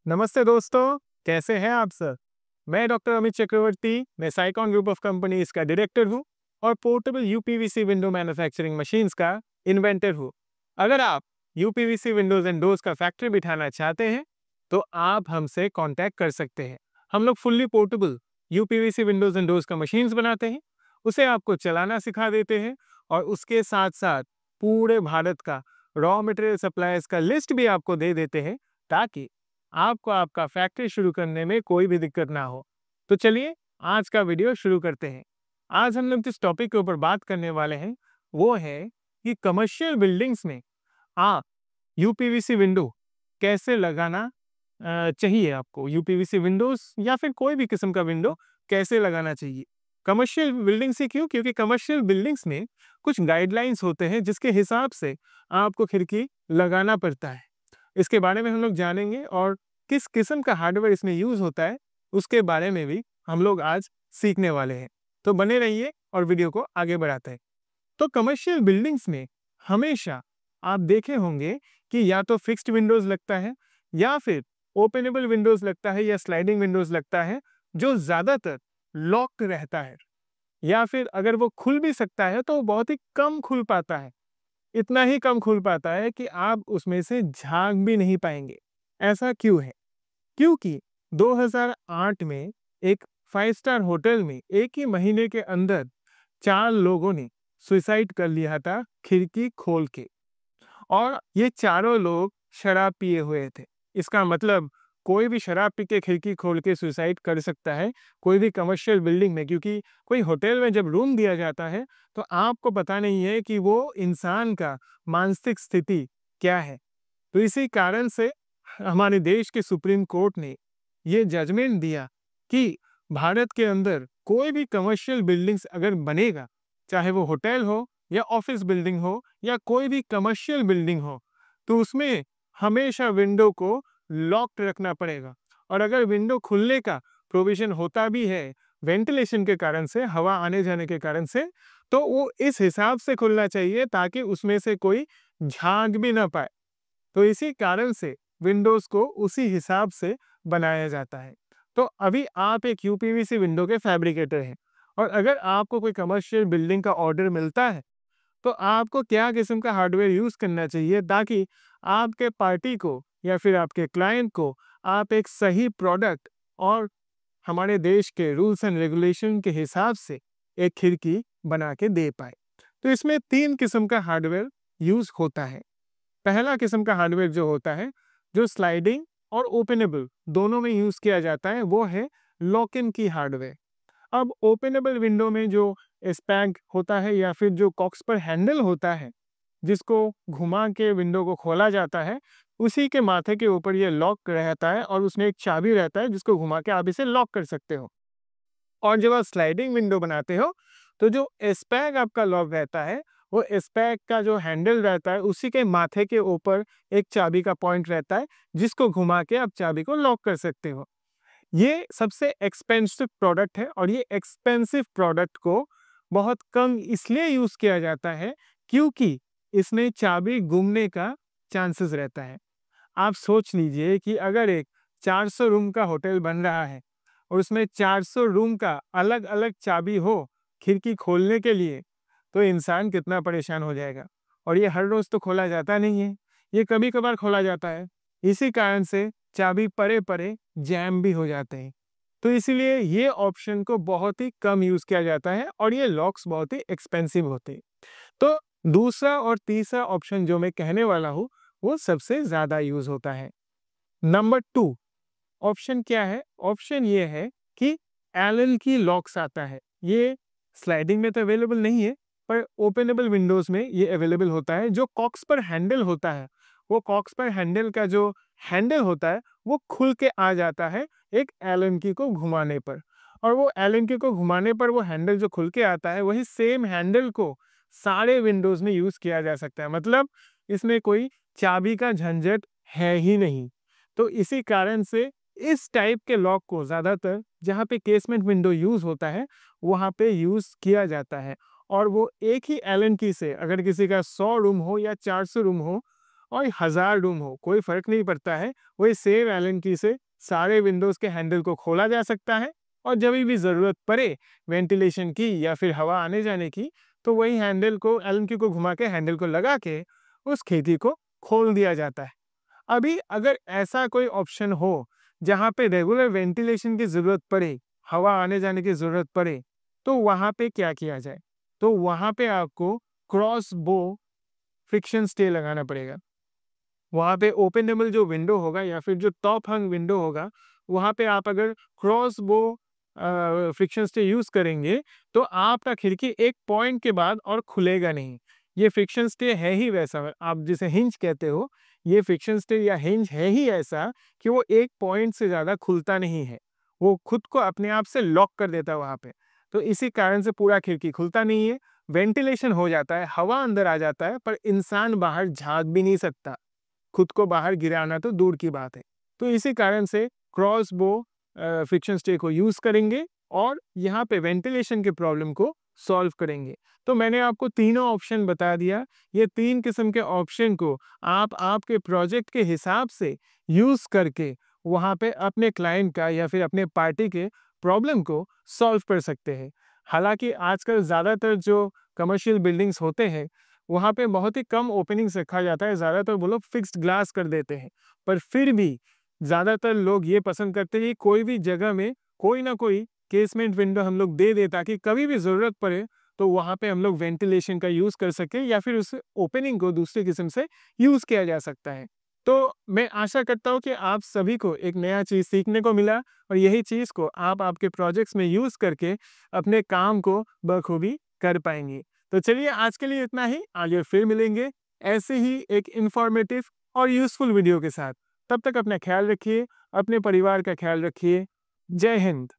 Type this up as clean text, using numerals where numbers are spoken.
नमस्ते दोस्तों, कैसे हैं आप सर? मैं डॉक्टर अमित चक्रवर्ती, मैं साइकॉन ग्रुप ऑफ कंपनीज का डायरेक्टर हूं और portable UPVC window manufacturing machines का इन्वेंटर हूं। अगर आप यूपीवीसी विंडोज एंड डोर्स का फैक्ट्री बिठाना चाहते हैं, तो आप हमसे कांटेक्ट कर सकते हैं। हम लोग fully portable UPVC Windows and doors का मशीन्स बनाते हैं, उसे आपको चलाना सिखा देते हैं और उसके साथ-साथ पूरे भारत का रॉ मटेरियल सप्लायर्स का लिस्ट भी आपको दे देते हैं, ताकि आपको आपका फैक्ट्री शुरू करने में कोई भी दिक्कत ना हो। तो चलिए आज का वीडियो शुरू करते हैं। आज हम लोग जिस टॉपिक के ऊपर बात करने वाले हैं वो है कि कमर्शियल बिल्डिंग्स में आप यूपीवीसी विंडो कैसे लगाना चाहिए। आपको यूपीवीसी विंडोज या फिर कोई भी किस्म का विंडो कैसे लगाना चाहिए। कमर्शियल बिल्डिंग से क्यों? क्योंकि कमर्शियल बिल्डिंग्स में कुछ गाइडलाइंस होते हैं जिसके हिसाब से आपको खिड़की लगाना पड़ता है। इसके बारे में हम लोग जानेंगे और किस किस्म का हार्डवेयर इसमें यूज होता है उसके बारे में भी हम लोग आज सीखने वाले हैं। तो बने रहिए और वीडियो को आगे बढ़ाते हैं। तो कमर्शियल बिल्डिंग्स में हमेशा आप देखे होंगे कि या तो फिक्स्ड विंडोज लगता है या फिर ओपनेबल विंडोज लगता है या स्लाइडिंग विंडोज लगता है, जो ज्यादातर लॉक रहता है या फिर अगर वो खुल भी सकता है तो वो बहुत ही कम खुल पाता है। इतना ही कम खुल पाता है कि आप उसमें से झांक भी नहीं पाएंगे। ऐसा क्यों है? क्योंकि 2008 में एक 5 स्टार होटल में एक ही महीने के अंदर 4 लोगों ने सुसाइड कर लिया था खिड़की खोल के, और ये चारों लोग शराब पिए हुए थे। इसका मतलब कोई भी शराब पी के खिड़की खोल के सुसाइड कर सकता है कोई भी कमर्शियल बिल्डिंग में, क्योंकि कोई होटल में जब रूम दिया जाता है तो आपको पता नहीं है कि वो इंसान का मानसिक स्थिति क्या है। तो इसी कारण से हमारे देश के सुप्रीम कोर्ट ने ये जजमेंट दिया कि भारत के अंदर कोई भी कमर्शियल बिल्डिंग्स अगर बनेगा, चाहे वो होटल हो या ऑफिस बिल्डिंग हो या कोई भी कमर्शियल बिल्डिंग हो, तो उसमें हमेशा विंडो को लॉक्ड रखना पड़ेगा। और अगर विंडो खुलने का प्रोविजन होता भी है वेंटिलेशन के कारण से, हवा आने जाने के कारण से, तो वो इस हिसाब से खुलना चाहिए ताकि उसमें से कोई झांक भी ना पाए। तो इसी कारण से विंडोज को उसी हिसाब से बनाया जाता है। तो अभी आप एक यूपीवीसी विंडो के फैब्रिकेटर हैं और अगर आपको कोई कमर्शियल बिल्डिंग का ऑर्डर मिलता है, तो आपको क्या किस्म का हार्डवेयर यूज करना चाहिए ताकि आपके पार्टी को या फिर आपके क्लाइंट को आप एक सही प्रोडक्ट और हमारे देश के रूल्स एंड रेगुलेशन के हिसाब से एक खिड़की बना के दे पाए। तो इसमें 3 किस्म का हार्डवेयर यूज होता है। पहला किस्म का हार्डवेयर जो होता है, जो स्लाइडिंग और ओपनेबल दोनों में यूज किया जाता है, वो है लॉक इन की हार्डवेयर। अब ओपनेबल विंडो में जो स्पैग होता है या फिर जो कॉक्स पर हैंडल होता है जिसको घुमा के विंडो को खोला जाता है, उसी के माथे के ऊपर ये लॉक रहता है और उसमें एक चाबी रहता है जिसको घुमा के आप इसे लॉक कर सकते हो। और जब आप स्लाइडिंग विंडो बनाते हो तो जो स्पैग आपका लॉक रहता है, वो स्पैग का जो हैंडल रहता है उसी के माथे के ऊपर एक चाबी का पॉइंट रहता है जिसको घुमा के आप चाबी को लॉक कर सकते हो। ये सबसे एक्सपेंसिव प्रोडक्ट है और ये एक्सपेंसिव प्रोडक्ट को बहुत कम इसलिए यूज किया जाता है क्योंकि इसमें चाबी गुमने का चांसेस रहता है। आप सोच लीजिए कि अगर एक 400 रूम का होटल बन रहा है और उसमें 400 रूम का अलग अलग चाबी हो खिड़की खोलने के लिए, तो इंसान कितना परेशान हो जाएगा। और ये हर रोज तो खोला जाता नहीं है, ये कभी कभार खोला जाता है। इसी कारण से चाबी परे परे जैम भी हो जाते हैं। तो इसीलिए ये ऑप्शन को बहुत ही कम यूज किया जाता है और ये लॉक्स बहुत ही एक्सपेंसिव होते हैं। तो दूसरा और तीसरा ऑप्शन जो मैं कहने वाला हूँ वो सबसे ज्यादा यूज होता है। नंबर 2 ऑप्शन क्या है? ऑप्शन ये है कि एलन की लॉक्स आता है। ये स्लाइडिंग में तो अवेलेबल नहीं है, पर ओपनेबल विंडोज में ये अवेलेबल होता है। जो कॉक्स पर हैंडल होता है, वो कॉक्स पर हैंडल का जो हैंडल होता है वो खुल के आ जाता है एक एलन की को घुमाने पर। और वो एलन की को घुमाने पर वो हैंडल जो खुल के आता है, वही सेम हैंडल को सारे विंडोज में यूज किया जा सकता है। मतलब इसमें कोई चाबी का झंझट है ही नहीं। तो इसी कारण से इस टाइप के लॉक को ज्यादातर जहाँ पे केसमेंट विंडो यूज होता है वहाँ पे यूज किया जाता है। और वो एक ही एलन की से अगर किसी का 100 रूम हो या 400 रूम हो, और 1000 रूम हो, कोई फर्क नहीं पड़ता है। वही सेम एलन की से सारे विंडोज के हैंडल को खोला जा सकता है और जब भी ज़रूरत पड़े वेंटिलेशन की या फिर हवा आने जाने की, तो वही हैंडल को एलन की को घुमा के हैंडल को लगा के उस खिड़की को खोल दिया जाता है। अभी अगर ऐसा कोई ऑप्शन हो जहाँ पे रेगुलर वेंटिलेशन की ज़रूरत पड़े, हवा आने जाने की ज़रूरत पड़े, तो वहाँ पे क्या किया जाए? तो वहाँ पे आपको क्रॉस बो फ्रिक्शन स्टे लगाना पड़ेगा। वहाँ पे ओपनेबल जो विंडो होगा या फिर जो टॉप हंग विंडो होगा, वहाँ पे आप अगर क्रॉस बो फ्रिक्शन स्टे यूज़ करेंगे, तो आपका खिड़की एक पॉइंट के बाद और खुलेगा नहीं। ये फ्रिक्शन स्टे है ही वैसा, आप जिसे हिंज कहते हो, ये फ्रिक्शन स्टे या हिंज है ही ऐसा कि वो एक पॉइंट से ज़्यादा खुलता नहीं है। वो खुद को अपने आप से लॉक कर देता है वहाँ पे। तो इसी कारण से पूरा खिड़की खुलता नहीं है, वेंटिलेशन हो जाता है, हवा अंदर आ जाता है, पर इंसान बाहर झाँक भी नहीं सकता। खुद को बाहर गिराना तो दूर की बात है। तो इसी कारण से क्रॉस बो फ्रिक्शन स्टे को यूज़ करेंगे और यहाँ पे वेंटिलेशन के प्रॉब्लम को सॉल्व करेंगे। तो मैंने आपको तीनों ऑप्शन बता दिया। ये 3 किस्म के ऑप्शन को आप आपके प्रोजेक्ट के हिसाब से यूज़ करके वहाँ पे अपने क्लाइंट का या फिर अपने पार्टी के प्रॉब्लम को सॉल्व कर सकते हैं। हालाँकि आजकल ज़्यादातर जो कमर्शियल बिल्डिंग्स होते हैं, वहाँ पे बहुत ही कम ओपनिंग्स रखा जाता है, ज़्यादातर वो लोग फिक्स्ड ग्लास कर देते हैं। पर फिर भी ज़्यादातर लोग ये पसंद करते हैं कि कोई भी जगह में कोई ना कोई केसमेंट विंडो हम लोग दे दें ताकि कभी भी ज़रूरत पड़े तो वहाँ पे हम लोग वेंटिलेशन का यूज़ कर सकें या फिर उस ओपनिंग को दूसरे किस्म से यूज़ किया जा सकता है। तो मैं आशा करता हूँ कि आप सभी को एक नया चीज़ सीखने को मिला और यही चीज़ को आप आपके प्रोजेक्ट्स में यूज़ करके अपने काम को बखूबी कर पाएँगे। तो चलिए आज के लिए इतना ही, आगे फिर मिलेंगे ऐसे ही एक इन्फॉर्मेटिव और यूज़फुल वीडियो के साथ। तब तक अपना ख्याल रखिए, अपने परिवार का ख्याल रखिए। जय हिंद।